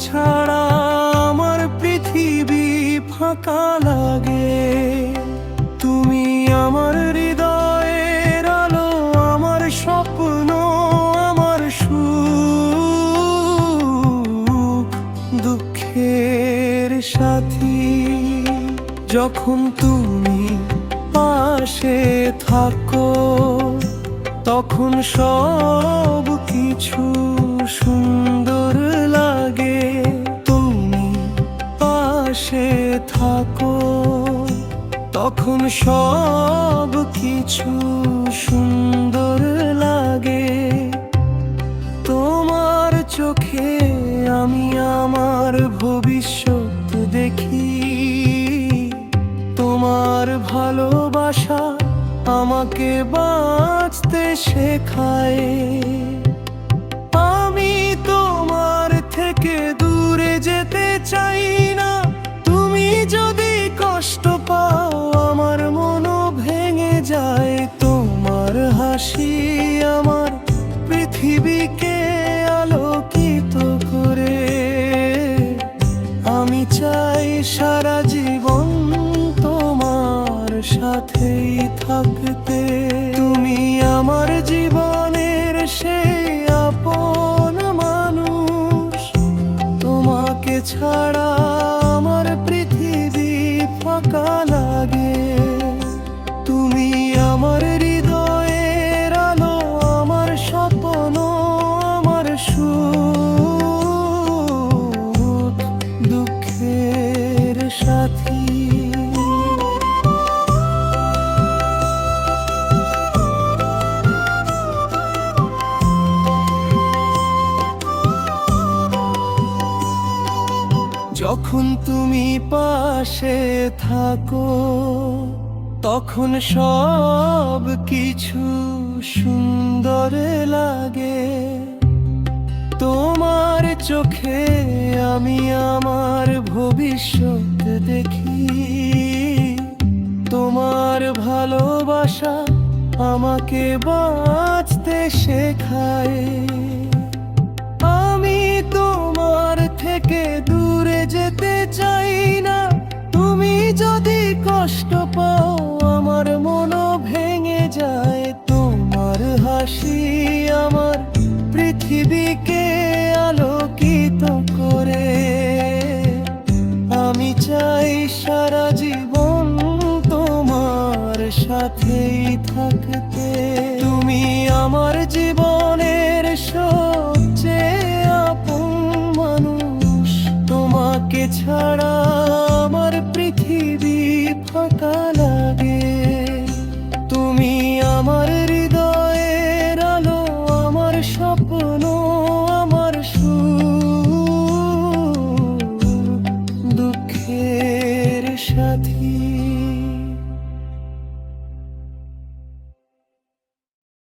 ছাড়া আমার পৃথিবী ফাঁকা লাগে। তুমি আমার হৃদয়ের আলো, আমার স্বপ্ন, আমার সুখ দুঃখের সাথী। যখন তুমি পাশে থাকো তখন সব কিছু সুন্দর লাগে। তুমি পাশে থাকো তখন সব কিছু সুন্দর লাগে। তোমার চোখে আমি আমার ভবিষ্যৎ দেখি। তোমার ভালোবাসা আমাকে বাঁচতে শেখায়। আমি তোমার থেকে দূরে যেতে চাই না। তুমি যদি কষ্ট পাও আমার মনও ভেঙে যায়। তোমার হাসি আমার পৃথিবীকে আলোকিত করে। আমি চাই সারা জীবন তোমার সাথেই থাকতে। তুমি আমার জীবনের সেই আপন মানুষ। তোমাকে ছাড়া আমার পৃথিবী ফাঁকা লাগে। তুমি আমার হৃদয়ের আলো, আমার স্বপ্ন, আমার সুখ দুঃখের সাথী। যখন তুমি পাশে থাকো তখন সব কিছু সুন্দর লাগে। তোমার চোখে আমি আমার ভবিষ্যৎ দেখি। তোমার ভালোবাসা আমাকে বাঁচতে শেখায়। আমি তোমার থেকে দূরে যেতে চাই না। তুমি যদি কষ্ট পাও আমার মনও ভেঙে যায়। তোমার হাসি আমার পৃথিবীকে আলোকিত করে। আমি চাই সারা জীবন তোমার সাথেই থাকতে। তুমি আমার জীবনের সবচেয়ে আপন মানুষ। তোমাকে ছাড়া আমার পৃথিবী ফাঁকা।